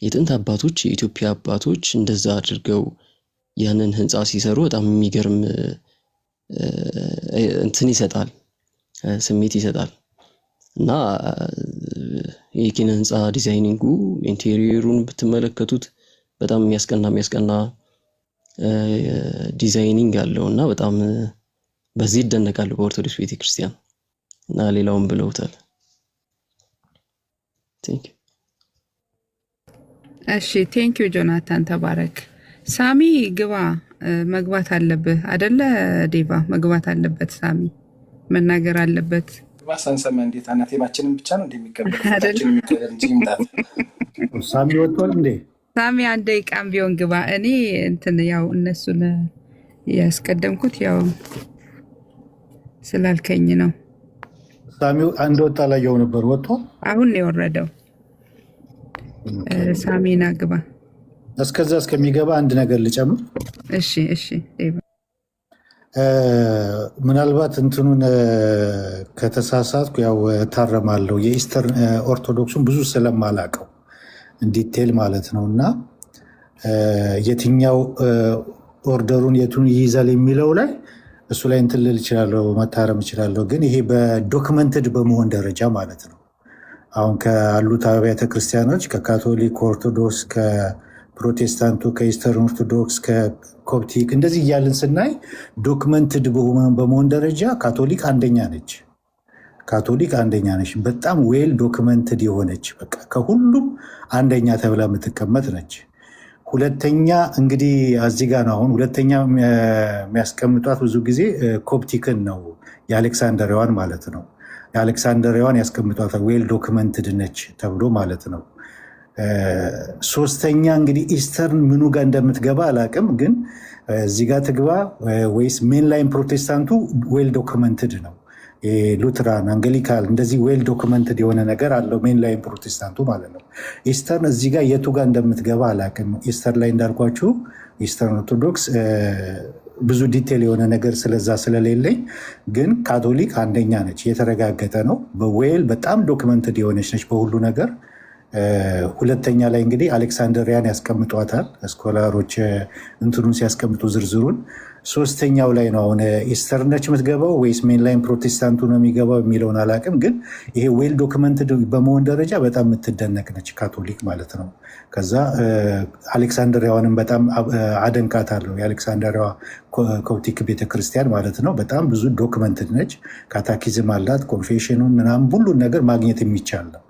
የጥንት አባቶች የኢትዮጵያ አባቶች እንደዛ አድርገው ያንን ህንፃ ሲሰሩ በጣም የሚገርም እንትን ይሰጣል፣ ስሜት ይሰጣል እና የኪነ ህንፃ ዲዛይኒንጉ ኢንቴሪየሩን ብትመለከቱት በጣም የሚያስቀና ዲዛይኒንግ አለውና በጣም በዚህ ይደነቃል በኦርቶዶክስ ቤተክርስቲያን እና ሌላውን ብለውታል። ቴንክ ዩ። እሺ ቴንክ ዩ ጆናታን ተባረክ። ሳሚ ግባ፣ መግባት አለብህ አይደለ? ዴቫ መግባት አለበት፣ ሳሚ መናገር አለበት። ባሳንሰማ እንዴት አናቴማችንን ብቻ ነው እንደሚቀበል ታችን የሚቀበል እንጂ ይምጣት። ሳሚ ወጥቷል እንዴ? ሳሚ አንድ ደቂቃም ቢሆን ግባ። እኔ እንትን ያው እነሱን ያስቀደምኩት ያው ስላልከኝ ነው። ሳሚው አንድ ወጣ ላይ ያው ነበር፣ ወጥቷል። አሁን ነው የወረደው። ሳሚና ግባ። እስከዛ እስከሚገባ አንድ ነገር ልጨምር። እሺ እሺ ዴቫ ምናልባት እንትኑን ከተሳሳትኩ ያው ታረማለሁ። የኢስተርን ኦርቶዶክሱን ብዙ ስለማላቀው ዲቴል ማለት ነው እና የትኛው ኦርደሩን የቱን ይይዛል የሚለው ላይ እሱ ላይ እንትን ልል እችላለሁ፣ መታረም እችላለሁ። ግን ይሄ በዶክመንትድ በመሆን ደረጃ ማለት ነው አሁን ካሉት አብያተ ክርስቲያኖች ከካቶሊክ ኦርቶዶክስ፣ ከፕሮቴስታንቱ፣ ከኢስተርን ኦርቶዶክስ፣ ከኮፕቲክ እንደዚህ እያልን ስናይ ዶክመንትድ በመሆን ደረጃ ካቶሊክ አንደኛ ነች። ካቶሊክ አንደኛ ነች። በጣም ዌል ዶክመንትድ የሆነች በቃ ከሁሉም አንደኛ ተብላ የምትቀመጥ ነች። ሁለተኛ እንግዲህ እዚህ ጋር ነው አሁን ሁለተኛ የሚያስቀምጧት ብዙ ጊዜ ኮፕቲክን ነው፣ የአሌክሳንደሪያዋን ማለት ነው። የአሌክሳንደሪያዋን ያስቀምጧታል ዌል ዶክመንትድ ነች ተብሎ ማለት ነው። ሶስተኛ እንግዲህ ኢስተርን ምኑ ጋር እንደምትገባ አላቅም፣ ግን እዚህ ጋር ትግባ ወይስ ሜንላይን ፕሮቴስታንቱ ዌል ዶክመንትድ ነው። ሉትራን፣ አንግሊካል እንደዚህ ዌል ዶክመንትድ የሆነ ነገር አለው ሜንላይን ፕሮቴስታንቱ ማለት ነው። ኢስተርን እዚህ ጋር የቱ ጋር እንደምትገባ አላቅም። ኢስተር ላይ እንዳልኳችሁ ኢስተርን ኦርቶዶክስ ብዙ ዲቴል የሆነ ነገር ስለዛ ስለሌለኝ፣ ግን ካቶሊክ አንደኛ ነች፣ የተረጋገጠ ነው። በዌል በጣም ዶክመንትድ የሆነች ነች በሁሉ ነገር። ሁለተኛ ላይ እንግዲህ አሌክሳንደሪያን ያስቀምጧታል ስኮላሮች እንትኑን ሲያስቀምጡ ዝርዝሩን። ሶስተኛው ላይ ነው አሁን ኢስተር ነች የምትገባው ወይስ ሜንላይን ፕሮቴስታንቱ ነው የሚገባው የሚለውን አላቅም፣ ግን ይሄ ዌል ዶክመንትድ በመሆን ደረጃ በጣም የምትደነቅ ነች ካቶሊክ ማለት ነው። ከዛ አሌክሳንደሪያዋንም በጣም አደንቃታለሁ። የአሌክሳንደሪያዋ ኮፕቲክ ቤተክርስቲያን ማለት ነው በጣም ብዙ ዶክመንትድ ነች። ካታኪዝም አላት፣ ኮንፌሽኑን ምናምን ሁሉን ነገር ማግኘት የሚቻል ነው።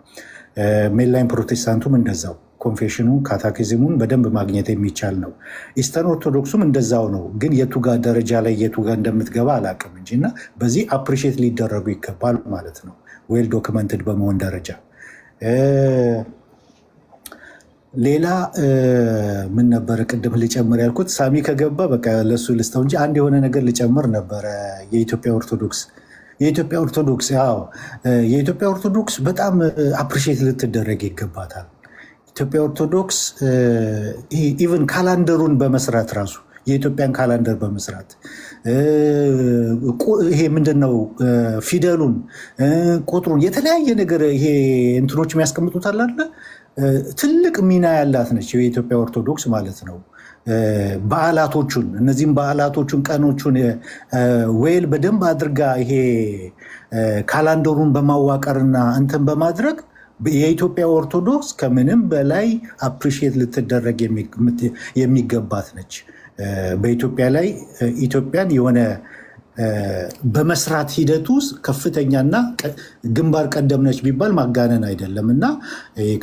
ሜንላይን ፕሮቴስታንቱም እንደዛው ኮንፌሽኑን ካታኪዝሙን በደንብ ማግኘት የሚቻል ነው። ኢስተርን ኦርቶዶክሱም እንደዛው ነው። ግን የቱጋ ደረጃ ላይ የቱጋ እንደምትገባ አላቅም እንጂ እና በዚህ አፕሪሼት ሊደረጉ ይገባል ማለት ነው ዌል ዶክመንትድ በመሆን ደረጃ። ሌላ ምን ነበረ ቅድም ልጨምር ያልኩት? ሳሚ ከገባ በቃ ለሱ ልስጠው እንጂ አንድ የሆነ ነገር ልጨምር ነበረ። የኢትዮጵያ ኦርቶዶክስ የኢትዮጵያ ኦርቶዶክስ በጣም አፕሪሼት ልትደረግ ይገባታል። ኢትዮጵያ ኦርቶዶክስ ኢቨን ካላንደሩን በመስራት ራሱ የኢትዮጵያን ካላንደር በመስራት ይሄ ምንድነው ፊደሉን፣ ቁጥሩን፣ የተለያየ ነገር ይሄ እንትኖች የሚያስቀምጡት አለ ትልቅ ሚና ያላት ነች የኢትዮጵያ ኦርቶዶክስ ማለት ነው። በዓላቶቹን እነዚህም በዓላቶቹን ቀኖቹን ዌል በደንብ አድርጋ ይሄ ካላንደሩን በማዋቀርና እንትን በማድረግ የኢትዮጵያ ኦርቶዶክስ ከምንም በላይ አፕሪሺየት ልትደረግ የሚገባት ነች። በኢትዮጵያ ላይ ኢትዮጵያን የሆነ በመስራት ሂደት ውስጥ ከፍተኛና ግንባር ቀደም ነች ቢባል ማጋነን አይደለም። እና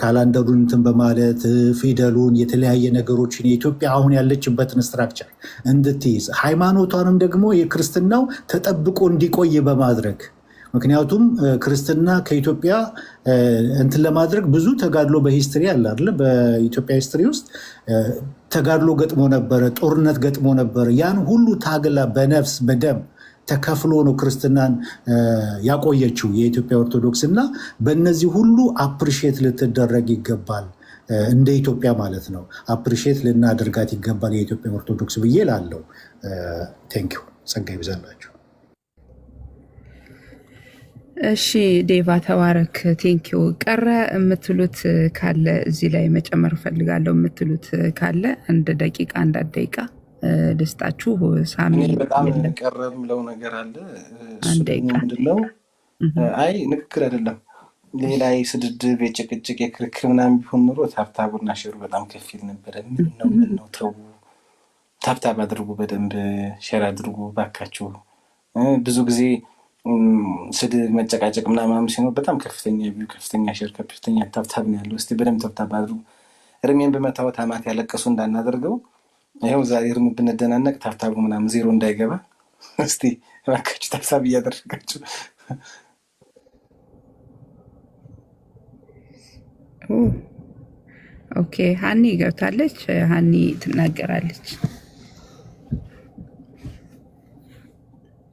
ካላንደሩን እንትን በማለት ፊደሉን የተለያየ ነገሮችን የኢትዮጵያ አሁን ያለችበትን ስትራክቸር እንድትይዝ ሃይማኖቷንም ደግሞ የክርስትናው ተጠብቆ እንዲቆይ በማድረግ ምክንያቱም ክርስትና ከኢትዮጵያ እንትን ለማድረግ ብዙ ተጋድሎ በሂስትሪ አለ አይደል? በኢትዮጵያ ሂስትሪ ውስጥ ተጋድሎ ገጥሞ ነበረ፣ ጦርነት ገጥሞ ነበረ። ያን ሁሉ ታግላ በነፍስ በደም ተከፍሎ ነው ክርስትናን ያቆየችው የኢትዮጵያ ኦርቶዶክስ። እና በእነዚህ ሁሉ አፕሪሼት ልትደረግ ይገባል፣ እንደ ኢትዮጵያ ማለት ነው። አፕሪሼት ልናደርጋት ይገባል የኢትዮጵያ ኦርቶዶክስ ብዬ ላለው። ቴንኪው። ጸጋ ይብዛላችሁ። እሺ ዴቫ ተባረክ። ቴንኪው። ቀረ የምትሉት ካለ እዚህ ላይ መጨመር ፈልጋለሁ የምትሉት ካለ አንድ ደቂቃ አንዳንድ ደቂቃ ደስታችሁ። ሳሚ በጣም ቀረ የምለው ነገር አለ። ምንድነው? አይ ንክክር አይደለም፣ ሌላ ስድድብ፣ የጭቅጭቅ፣ የክርክር ምናምን ቢሆን ኑሮ ታብታቡና ሼሩ በጣም ከፍ ይል ነበረ። ምን ነው ተው፣ ታብታብ አድርጉ፣ በደንብ ሼር አድርጉ ባካችሁ። ብዙ ጊዜ ስድብ፣ መጨቃጨቅ ምናምን ሲኖር በጣም ከፍተኛ ቪው፣ ከፍተኛ ሼር፣ ከፍተኛ ታብታብ ነው ያለው። እስቲ በደንብ ታብታብ አድርጉ። እርሜን በመታወት አማት ያለቀሱ እንዳናደርገው። ይኸው ዛሬ እርም ብንደናነቅ ታብታቡ ምናምን ዜሮ እንዳይገባ እስቲ እባካችሁ ታብታብ እያደረጋችሁ። ኦኬ ሀኒ ገብታለች። ሀኒ ትናገራለች።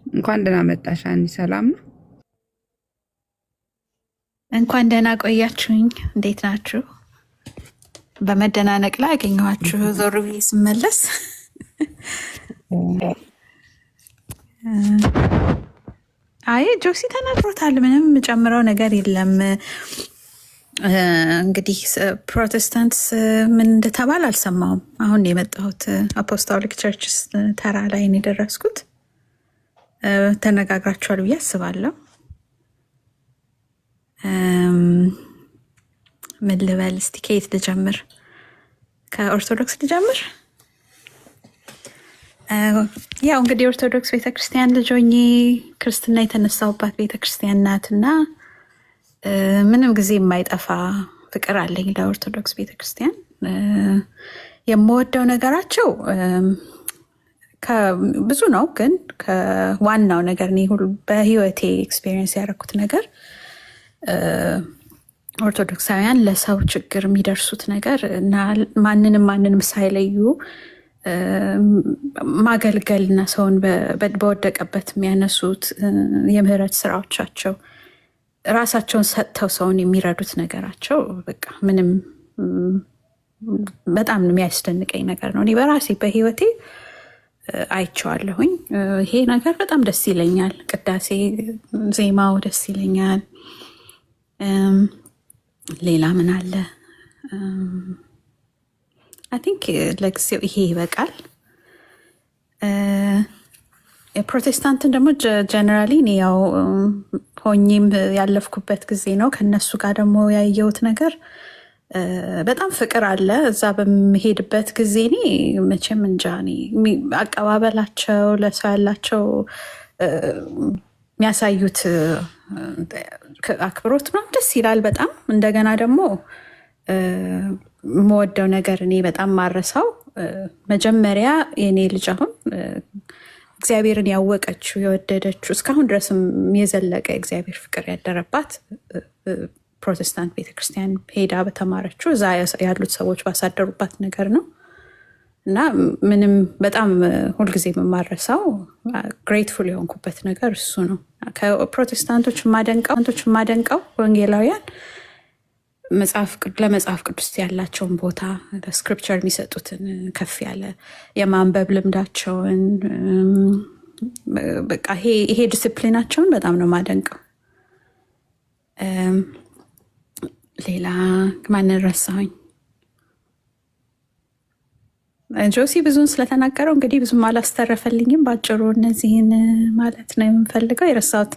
እንኳን ደህና መጣሽ ሀኒ። ሰላም ነው? እንኳን ደህና ቆያችሁኝ። እንዴት ናችሁ? በመደናነቅ ላይ አገኘኋችሁ ዞር ብዬ ስመለስ። አይ ጆሲ ተናግሮታል። ምንም ጨምረው ነገር የለም። እንግዲህ ፕሮቴስታንት ምን እንደተባል አልሰማሁም። አሁን የመጣሁት አፖስቶሊክ ቸርችስ ተራ ላይ ነው የደረስኩት። ተነጋግራችኋል ብዬ አስባለሁ። ምን ልበል እስቲ? ከየት ልጀምር? ከኦርቶዶክስ ልጀምር? ያው እንግዲህ ኦርቶዶክስ ቤተክርስቲያን ልጅ ሆኜ ክርስትና የተነሳሁባት ቤተክርስቲያን ናት እና ምንም ጊዜ የማይጠፋ ፍቅር አለኝ ለኦርቶዶክስ ቤተክርስቲያን። የምወደው ነገራቸው ብዙ ነው፣ ግን ከዋናው ነገር እኔ ሁሉ በህይወቴ ኤክስፔሪየንስ ያደረኩት ነገር ኦርቶዶክሳውያን ለሰው ችግር የሚደርሱት ነገር እና ማንንም ሳይለዩ ማገልገል እና ሰውን በወደቀበት የሚያነሱት የምህረት ስራዎቻቸው፣ ራሳቸውን ሰጥተው ሰውን የሚረዱት ነገራቸው በቃ ምንም በጣም የሚያስደንቀኝ ነገር ነው። እኔ በራሴ በህይወቴ አይቼዋለሁኝ። ይሄ ነገር በጣም ደስ ይለኛል። ቅዳሴ ዜማው ደስ ይለኛል። ሌላ ምን አለ? አይ ቲንክ ለጊዜው ይሄ ይበቃል። የፕሮቴስታንትን ደግሞ ጀነራሊ እኔ ያው ሆኜም ያለፍኩበት ጊዜ ነው። ከነሱ ጋር ደግሞ ያየሁት ነገር በጣም ፍቅር አለ። እዛ በምሄድበት ጊዜ እኔ መቼም እንጃ አቀባበላቸው፣ ለሰው ያላቸው የሚያሳዩት አክብሮት ምናምን ደስ ይላል በጣም። እንደገና ደግሞ የምወደው ነገር እኔ በጣም ማረሳው መጀመሪያ የኔ ልጅ አሁን እግዚአብሔርን ያወቀችው የወደደችው እስካሁን ድረስም የዘለቀ እግዚአብሔር ፍቅር ያደረባት ፕሮቴስታንት ቤተክርስቲያን ሄዳ በተማረችው እዛ ያሉት ሰዎች ባሳደሩባት ነገር ነው እና ምንም በጣም ሁልጊዜ የምማረሳው ግሬትፉል የሆንኩበት ነገር እሱ ነው። ከፕሮቴስታንቶች የማደንቀው ወንጌላውያን ለመጽሐፍ ቅዱስ ያላቸውን ቦታ ለስክሪፕቸር የሚሰጡትን ከፍ ያለ የማንበብ ልምዳቸውን በቃ ይሄ ዲስፕሊናቸውን በጣም ነው የማደንቀው። ሌላ ማንን ረሳሁኝ? ጆሲ ብዙን ስለተናገረው እንግዲህ ብዙም አላስተረፈልኝም። በአጭሩ እነዚህን ማለት ነው የምንፈልገው። የረሳሁት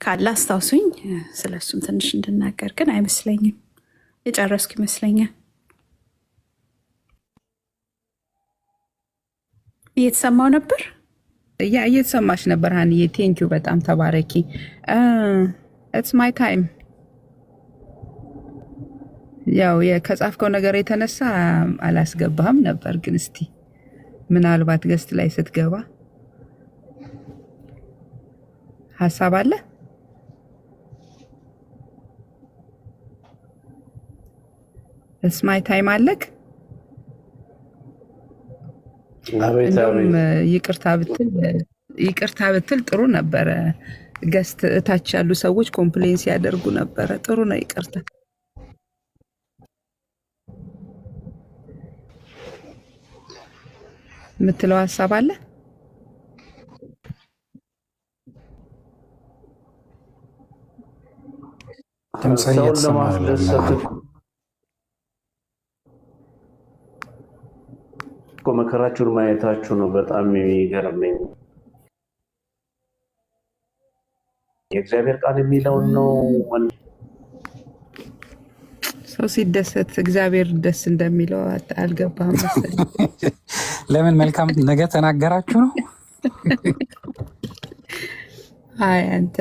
ካለ አስታውሱኝ። ስለሱም ትንሽ እንድናገር ግን አይመስለኝም። የጨረስኩ ይመስለኛል። እየተሰማው ነበር። እየተሰማሽ ነበር ሀኒዬ። ቴንኪዩ በጣም ተባረኪ። ኢትስ ማይ ታይም። ያው ከጻፍከው ነገር የተነሳ አላስገባህም ነበር፣ ግን እስቲ ምናልባት ገስት ላይ ስትገባ ሀሳብ አለ። ኢትስ ማይ ታይም አለክ። እንደውም ይቅርታ ብትል ጥሩ ነበረ። ገስት እታች ያሉ ሰዎች ኮምፕሌን ሲያደርጉ ነበረ። ጥሩ ነው። ይቅርታ የምትለው ሀሳብ አለ? ሰውን ለማስደሰት እኮ መከራችሁን ማየታችሁ ነው በጣም የሚገርመኝ። የእግዚአብሔር ቃል የሚለውን ነው። ሰው ሲደሰት እግዚአብሔር ደስ እንደሚለው አልገባህም መሰለኝ። ለምን መልካም ነገር ተናገራችሁ ነው? አይ አንተ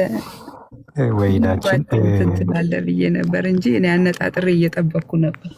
ወይዳችን ትላለህ ብዬ ነበር እንጂ እኔ አነጣጥሬ እየጠበቅኩ ነበር።